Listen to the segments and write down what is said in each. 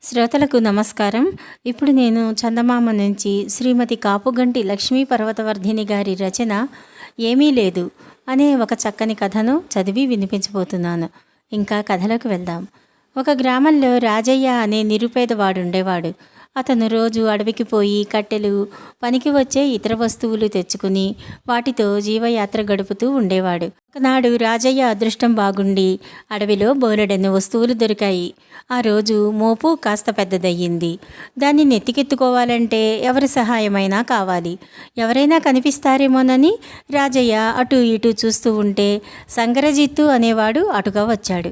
శ్రోతలకు నమస్కారం. ఇప్పుడు నేను చందమామ నుంచి శ్రీమతి కాపుగంటి లక్ష్మీ పర్వతవర్ధిని గారి రచన ఏమీ లేదు అనే ఒక చక్కని కథను చదివి వినిపించబోతున్నాను. ఇంకా కథలోకి వెళ్దాం. ఒక గ్రామంలో రాజయ్య అనే నిరుపేదవాడుండేవాడు. అతను రోజు అడవికి పోయి కట్టెలు, పనికి వచ్చే ఇతర వస్తువులు తెచ్చుకుని వాటితో జీవయాత్ర గడుపుతూ ఉండేవాడు. ఒకనాడు రాజయ్య అదృష్టం బాగుండి అడవిలో బోలెడన్ని వస్తువులు దొరికాయి. ఆ రోజు మోపు కాస్త పెద్దదయ్యింది. దాన్ని నెత్తికెత్తుకోవాలంటే ఎవరి సహాయమైనా కావాలి. ఎవరైనా కనిపిస్తారేమోనని రాజయ్య అటు ఇటు చూస్తూ ఉంటే సంగరజిత్తు అనేవాడు అటుగా వచ్చాడు.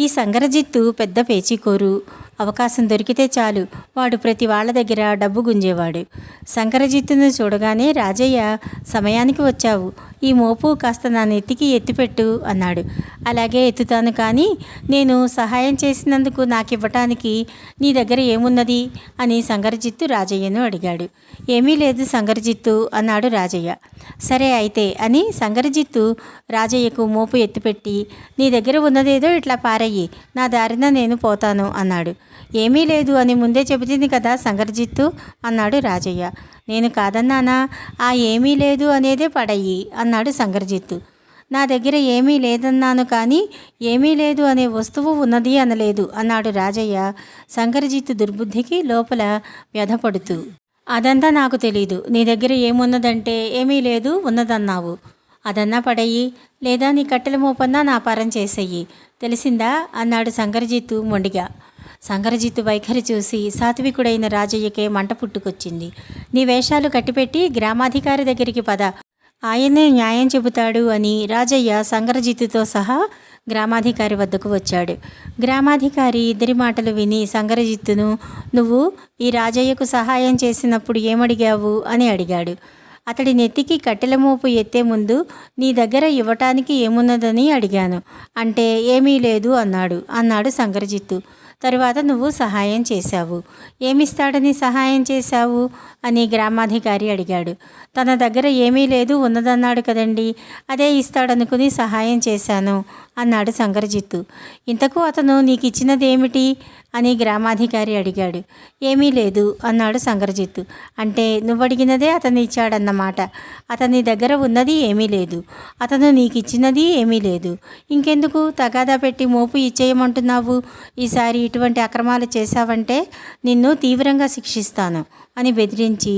ఈ సంగరజిత్తు పెద్ద పేచీకోరు. అవకాశం దొరికితే చాలు వాడు ప్రతి వాళ్ళ దగ్గర డబ్బు గుంజేవాడు. శంకరజిత్తును చూడగానే రాజయ్య, సమయానికి వచ్చావు, ఈ మోపు కాస్త నా నెత్తికి ఎత్తిపెట్టు అన్నాడు. అలాగే ఎత్తుతాను, కానీ నేను సహాయం చేసినందుకు నాకివ్వటానికి నీ దగ్గర ఏమున్నది అని సంగరజిత్తు రాజయ్యను అడిగాడు. ఏమీ లేదు సంగరజిత్తు అన్నాడు రాజయ్య. సరే అయితే అని సంగరజిత్తు రాజయ్యకు మోపు ఎత్తిపెట్టి, నీ దగ్గర ఉన్నదేదో ఇట్లా పారయ్యి, నా దారిన నేను పోతాను అన్నాడు. ఏమీ లేదు అని ముందే చెబుతుంది కదా సంగరజిత్తు అన్నాడు రాజయ్య. నేను కాదన్నానా, ఆ ఏమీ లేదు అనేదే పడయ్యి అన్నాడు సంగరజిత్తు. నా దగ్గర ఏమీ లేదన్నాను, కానీ ఏమీ లేదు అనే వస్తువు ఉన్నది అనలేదు అన్నాడు రాజయ్య సంగరజిత్తు దుర్బుద్ధికి లోపల వ్యధపడుతూ. అదంతా నాకు తెలీదు. నీ దగ్గర ఏమున్నదంటే ఏమీ లేదు ఉన్నదన్నావు. అదన్నా పడయ్యి, లేదా నీ కట్టెల మోపన్నా నా పరం చేసేయి, తెలిసిందా అన్నాడు సంగరజిత్తు మొండిగా. సంగరజిత్తు వైఖరి చూసి సాత్వికుడైన రాజయ్యకే మంట పుట్టుకొచ్చింది. నీ వేషాలు కట్టిపెట్టి గ్రామాధికారి దగ్గరికి పద, ఆయనే న్యాయం చెబుతాడు అని రాజయ్య సంగరజిత్తుతో సహా గ్రామాధికారి వద్దకు వచ్చాడు. గ్రామాధికారి ఇద్దరి మాటలు విని సంగరజిత్తును, నువ్వు ఈ రాజయ్యకు సహాయం చేసినప్పుడు ఏమడిగావు అని అడిగాడు. అతడి నెత్తికి కట్టెల మోపు ఎత్తే ముందు నీ దగ్గర ఇవ్వటానికి ఏమున్నదని అడిగాను. అంటే ఏమీ లేదు అన్నాడు సంగరజిత్తు. తరువాత నువ్వు సహాయం చేశావు. ఏమిస్తాడని సహాయం చేశావు అని గ్రామాధికారి అడిగాడు. తన దగ్గర ఏమీ లేదు ఉన్నదన్నాడు కదండి, అదే ఇస్తాడనుకుని సహాయం చేశాను అన్నాడు సంగరజిత్తు. ఇంతకు అతను నీకు ఇచ్చినదేమిటి అని గ్రామాధికారి అడిగాడు. ఏమీ లేదు అన్నాడు సంగరజిత్తు. అంటే నువ్వడిగినదే అతను ఇచ్చాడన్నమాట. అతని దగ్గర ఉన్నది ఏమీ లేదు, అతను నీకు ఇచ్చినది ఏమీ లేదు. ఇంకెందుకు తగాదా పెట్టి మోపు ఇచ్చేయమంటున్నావు? ఈసారి ఇటువంటి అక్రమాలు చేశావంటే నిన్ను తీవ్రంగా శిక్షిస్తాను అని బెదిరించి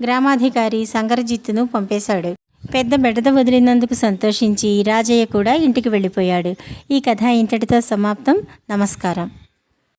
గ్రామాధికారి సంగరజిత్తును పంపేశాడు. పెద్ద బెడద వదిలినందుకు సంతోషించి రాజయ్య కూడా ఇంటికి వెళ్ళిపోయాడు. ఈ కథ ఇంతటితో సమాప్తం. నమస్కారం.